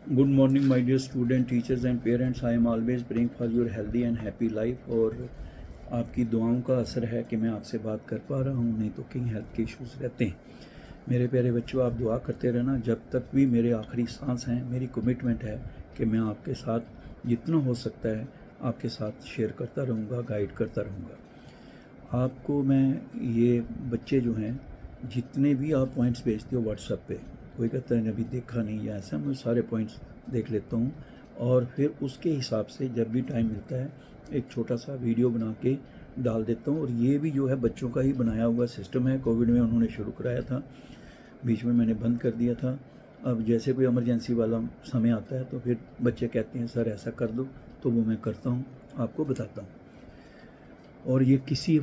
Good morning my dear student, teachers and parents. I am always praying for your healthy and happy life. और आपकी दुआओं का असर है कि मैं आपसे बात कर पा रहा हूँ, नहीं तो कई हेल्थ के इश्यूज़ रहते हैं। मेरे प्यारे बच्चों, आप दुआ करते रहना। जब तक भी मेरे आखिरी सांस हैं, मेरी कमिटमेंट है कि मैं आपके साथ जितना हो सकता है आपके साथ शेयर करता रहूँगा, गाइड करता रहूँगा। आपको मैं ये बच्चे जो हैं, जितने भी आप पॉइंट्स भेजते हो व्हाट्सएप पे, कोई कहता है अभी देखा नहीं है, ऐसा मैं सारे पॉइंट्स देख लेता हूँ और फिर उसके हिसाब से जब भी टाइम मिलता है एक छोटा सा वीडियो बना के डाल देता हूँ। और ये भी जो है बच्चों का ही बनाया हुआ सिस्टम है। कोविड में उन्होंने शुरू कराया था, बीच में मैंने बंद कर दिया था। अब जैसे कोई इमरजेंसी वाला समय आता है तो फिर बच्चे कहते हैं सर ऐसा कर दो, तो वो मैं करता हूँ, आपको बताता हूँ। और ये किसी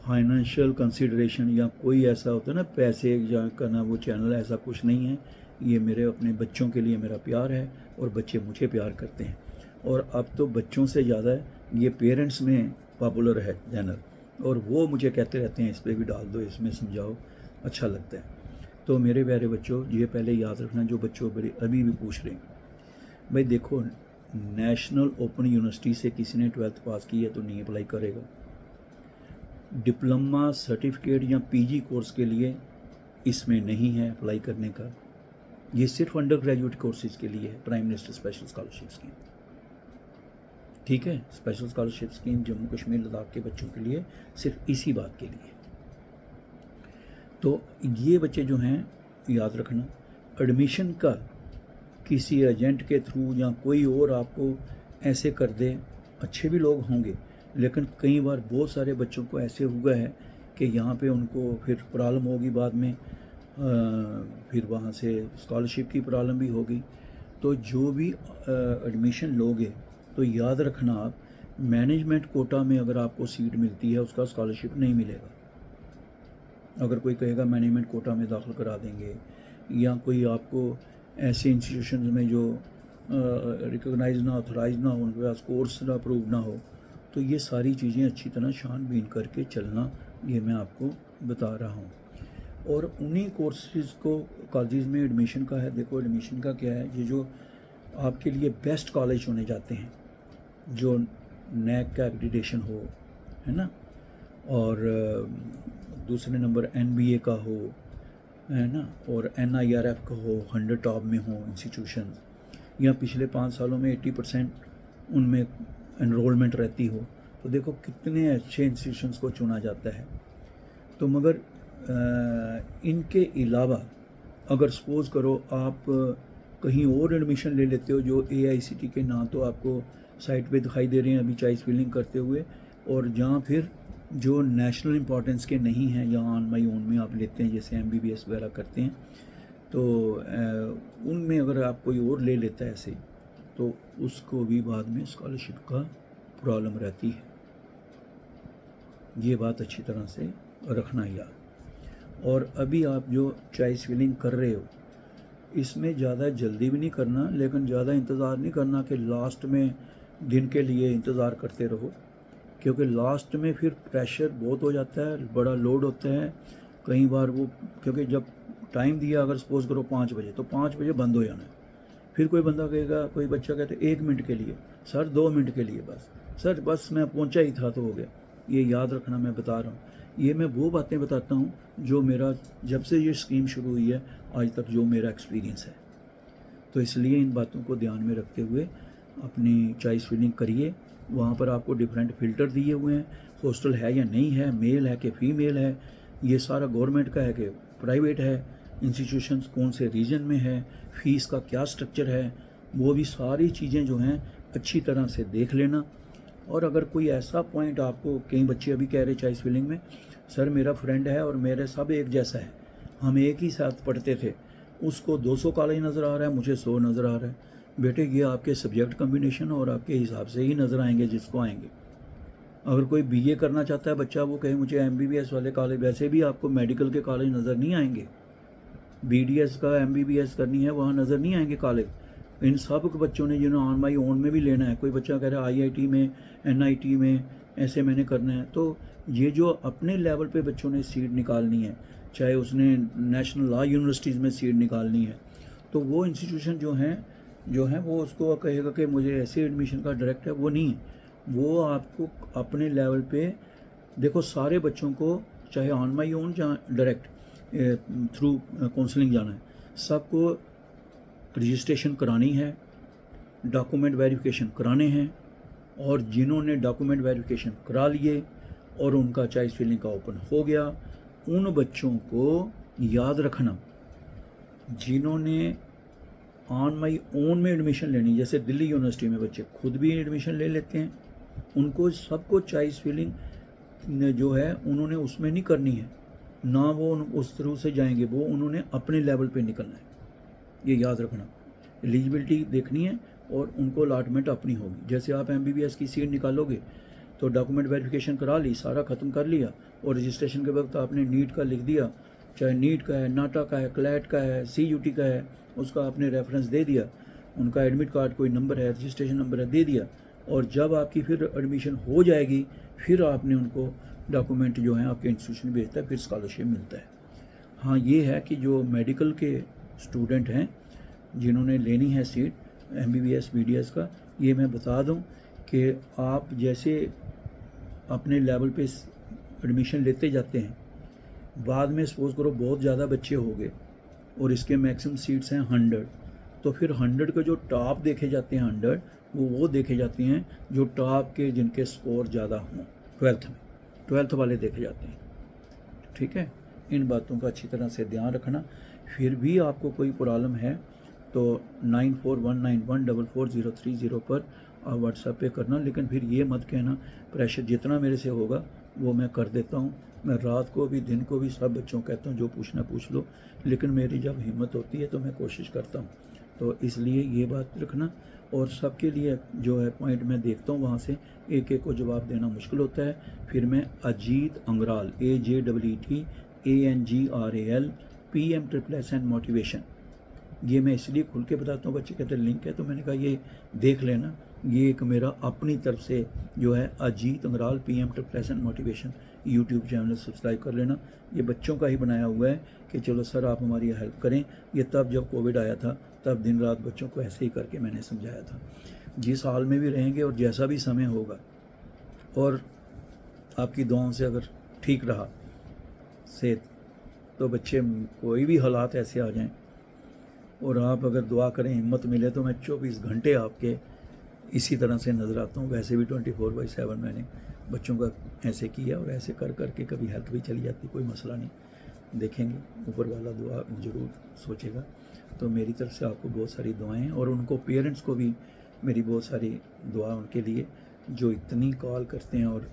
फाइनेंशियल कंसिडरेशन या कोई ऐसा होता है ना पैसे या करना, वो चैनल ऐसा कुछ नहीं है। ये मेरे अपने बच्चों के लिए मेरा प्यार है और बच्चे मुझे प्यार करते हैं। और अब तो बच्चों से ज़्यादा ये पेरेंट्स में पॉपुलर है चैनल, और वो मुझे कहते रहते हैं इस पर भी डाल दो, इसमें समझाओ, अच्छा लगता है। तो मेरे प्यारे बच्चों, ये पहले याद रखना, जो बच्चों बड़े अभी भी पूछ रहे हैं, भाई देखो, नेशनल ओपन यूनिवर्सिटी से किसी ने 12th पास की है तो नहीं अप्लाई करेगा। डिप्लोमा सर्टिफिकेट या पीजी कोर्स के लिए इसमें नहीं है अप्लाई करने का। ये सिर्फ अंडर ग्रेजुएट कोर्सेज के लिए है, prime minister special scholarship scheme. ठीक है, special scholarship scheme Jammu Kashmir Ladakh के बच्चों के लिए, सिर्फ इसी बात के लिए। तो ये बच्चे जो हैं, याद रखना, एडमिशन का किसी एजेंट के थ्रू या कोई और आपको ऐसे कर दे, अच्छे भी लोग होंगे, लेकिन कई बार बहुत सारे बच्चों को ऐसे हुआ है कि यहाँ पे उनको फिर प्रॉब्लम होगी बाद में, फिर वहाँ से स्कॉलरशिप की प्रॉब्लम भी होगी। तो जो भी एडमिशन लोगे तो याद रखना, आप मैनेजमेंट कोटा में अगर आपको सीट मिलती है उसका स्कॉलरशिप नहीं मिलेगा। अगर कोई कहेगा मैनेजमेंट कोटा में दाखिल करा देंगे, या कोई आपको ऐसे इंस्टीट्यूशन में जो रिकॉग्नाइज ना, ऑथराइज ना हो, उनके पास कोर्स ना अप्रूव ना हो, तो ये सारी चीज़ें अच्छी तरह छानबीन करके चलना, ये मैं आपको बता रहा हूँ। और उन्हीं कोर्सेज को कॉलेज में एडमिशन का है। देखो एडमिशन का क्या है, ये जो आपके लिए बेस्ट कॉलेज होने जाते हैं, जो नैक का एक्रीडिटेशन हो, है ना, और दूसरे नंबर एनबीए का हो, है ना, और एनआईआरएफ का हो, 100 टॉप में हो इंस्टीट्यूशन, या पिछले 5 सालों में 80% उनमें एनरोलमेंट रहती हो, तो देखो कितने अच्छे इंस्टीट्यूशंस को चुना जाता है। तो मगर इनके अलावा अगर सपोज़ करो आप कहीं और एडमिशन ले लेते हो जो AICTE के ना तो आपको साइट पे दिखाई दे रहे हैं अभी चॉइस फिलिंग करते हुए, और जहाँ फिर जो नेशनल इम्पोर्टेंस के नहीं हैं, या ऑन माई ओन में आप लेते हैं, जैसे MBBS वगैरह करते हैं, तो उनमें अगर आप कोई और ले लेता है ऐसे, तो उसको भी बाद में स्कॉलरशिप का प्रॉब्लम रहती है। ये बात अच्छी तरह से रखना याद। और अभी आप जो चॉइस फिलिंग कर रहे हो, इसमें ज़्यादा जल्दी भी नहीं करना, लेकिन ज़्यादा इंतज़ार नहीं करना कि लास्ट में दिन के लिए इंतज़ार करते रहो, क्योंकि लास्ट में फिर प्रेशर बहुत हो जाता है, बड़ा लोड होता है कई बार वो, क्योंकि जब टाइम दिया, अगर सपोज़ करो 5 बजे, तो 5 बजे बंद हो जाना है। फिर कोई बंदा कहेगा, कोई बच्चा कहते 1 मिनट के लिए, सर 2 मिनट के लिए, बस सर बस मैं पहुंचा ही था तो हो गया। ये याद रखना, मैं बता रहा हूँ, ये मैं वो बातें बताता हूँ जो मेरा जब से ये स्कीम शुरू हुई है आज तक जो मेरा एक्सपीरियंस है। तो इसलिए इन बातों को ध्यान में रखते हुए अपनी चॉइस फिलिंग करिए। वहाँ पर आपको डिफरेंट फ़िल्टर दिए हुए हैं, हॉस्टल है या नहीं है, मेल है कि फीमेल है, ये सारा गवर्नमेंट का है कि प्राइवेट है, इंस्टीट्यूशंस कौन से रीजन में है, फ़ीस का क्या स्ट्रक्चर है, वो भी सारी चीज़ें जो हैं अच्छी तरह से देख लेना। और अगर कोई ऐसा पॉइंट आपको, कई बच्चे अभी कह रहे चॉइस फिलिंग में, सर मेरा फ्रेंड है और मेरे सब एक जैसा है, हम एक ही साथ पढ़ते थे, उसको 200 कॉलेज नज़र आ रहा है, मुझे 100 नज़र आ रहा है। बेटे ये आपके सब्जेक्ट कम्बिनेशन और आपके हिसाब से ही नज़र आएंगे जिसको आएंगे। अगर कोई BA करना चाहता है बच्चा, वो कहे मुझे MBBS वाले कॉलेज, वैसे भी आपको मेडिकल के कॉलेज नज़र नहीं आएंगे, BDS का MBBS करनी है वहाँ नज़र नहीं आएंगे कॉलेज। इन सब के बच्चों ने जिन्होंने ऑन माई ओन में भी लेना है, कोई बच्चा कह रहा है IIT में, NIT में, ऐसे मैंने करना है, तो ये जो अपने लेवल पे बच्चों ने सीट निकालनी है, चाहे उसने नेशनल लॉ यूनिवर्सिटीज़ में सीट निकालनी है, तो वो इंस्टीट्यूशन जो हैं जो है वो उसको कहेगा कि मुझे ऐसे एडमिशन का डायरेक्ट है, वो नहीं है। वो आपको अपने लेवल पे देखो, सारे बच्चों को चाहे ऑन माई ओन या डायरेक्ट थ्रू काउंसलिंग जाना है, सबको रजिस्ट्रेशन करानी है, डॉक्यूमेंट वेरिफिकेशन कराने हैं, और जिन्होंने डॉक्यूमेंट वेरिफिकेशन करा लिए और उनका चॉइस फिलिंग का ओपन हो गया, उन बच्चों को याद रखना जिन्होंने ऑन माई ओन में एडमिशन लेनी, जैसे दिल्ली यूनिवर्सिटी में बच्चे खुद भी एडमिशन ले लेते हैं, उनको सबको चॉइस फिलिंग जो है उन्होंने उसमें नहीं करनी है ना, वो उस थ्रू से जाएंगे, वो उन्होंने अपने लेवल पे निकलना है। ये याद रखना, एलिजिबिलिटी देखनी है और उनको अलाटमेंट अपनी होगी। जैसे आप MBBS की सीट निकालोगे तो डॉक्यूमेंट वेरिफिकेशन करा ली, सारा ख़त्म कर लिया, और रजिस्ट्रेशन के वक्त आपने नीट का लिख दिया, चाहे नीट का है, नाटा का है, क्लैट का है, CUT का है, उसका आपने रेफरेंस दे दिया, उनका एडमिट कार्ड कोई नंबर है, रजिस्ट्रेशन नंबर है, दे दिया, और जब आपकी फिर एडमिशन हो जाएगी फिर आपने उनको डॉक्यूमेंट जो है आपके इंस्टीट्यूशन भेजता है, फिर स्कॉलरशिप मिलता है। हाँ, ये है कि जो मेडिकल के स्टूडेंट हैं जिन्होंने लेनी है सीट MBBS BDS का, ये मैं बता दूं कि आप जैसे अपने लेवल पे एडमिशन लेते जाते हैं, बाद में सपोज़ करो बहुत ज़्यादा बच्चे हो गए और इसके मैक्सिमम सीट्स हैं 100, तो फिर 100 के जो टॉप देखे जाते हैं 100, वो देखे जाते हैं जो टॉप के जिनके स्कोर ज़्यादा हों 12th वाले देखे जाते हैं। ठीक है, इन बातों का अच्छी तरह से ध्यान रखना। फिर भी आपको कोई प्रॉब्लम है तो 9419144030 पर आप व्हाट्सएप पे करना, लेकिन फिर ये मत कहना प्रेशर जितना मेरे से होगा वो मैं कर देता हूँ। मैं रात को भी दिन को भी सब बच्चों को कहता हूँ जो पूछना पूछ लो, लेकिन मेरी जब हिम्मत होती है तो मैं कोशिश करता हूँ। तो इसलिए ये बात रखना, और सबके लिए जो है पॉइंट मैं देखता हूँ वहाँ से एक एक को जवाब देना मुश्किल होता है। फिर मैं Ajit Angral AJEET PM++ motivation, ये मैं इसलिए खुल के बताता हूँ, बच्चे कहते हैं लिंक है, तो मैंने कहा ये देख लेना, ये एक मेरा अपनी तरफ से जो है Ajit Angral PM++ motivation YouTube channel subscribe कर लेना। ये बच्चों का ही बनाया हुआ है कि चलो सर आप हमारी हेल्प करें। ये तब जब कोविड आया था तब दिन रात बच्चों को ऐसे ही करके मैंने समझाया था। जिस हाल में भी रहेंगे और जैसा भी समय होगा, और आपकी दुआओं से अगर ठीक रहा सेहत, तो बच्चे कोई भी हालात ऐसे आ जाएं और आप अगर दुआ करें हिम्मत मिले तो मैं 24 घंटे आपके इसी तरह से नज़र आता हूँ। वैसे भी 24/7 मैंने बच्चों का ऐसे किया, और ऐसे कर कर के कभी हेल्थ भी चली जाती, कोई मसला नहीं, देखेंगे ऊपर वाला दुआ ज़रूर सोचेगा। तो मेरी तरफ से आपको बहुत सारी दुआएं हैं, और उनको पेरेंट्स को भी मेरी बहुत सारी दुआ उनके लिए जो इतनी कॉल करते हैं और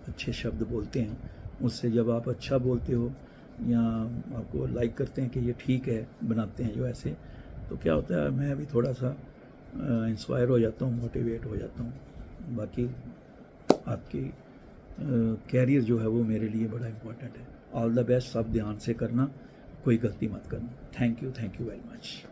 अच्छे शब्द बोलते हैं। उससे जब आप अच्छा बोलते हो या आपको लाइक करते हैं कि ये ठीक है बनाते हैं जो ऐसे, तो क्या होता है मैं भी थोड़ा सा इंस्पायर हो जाता हूँ, मोटिवेट हो जाता हूँ। बाकी आपकी कैरियर जो है वो मेरे लिए बड़ा इम्पोर्टेंट है। ऑल द बेस्ट, सब ध्यान से करना, कोई गलती मत करना। Thank you very much.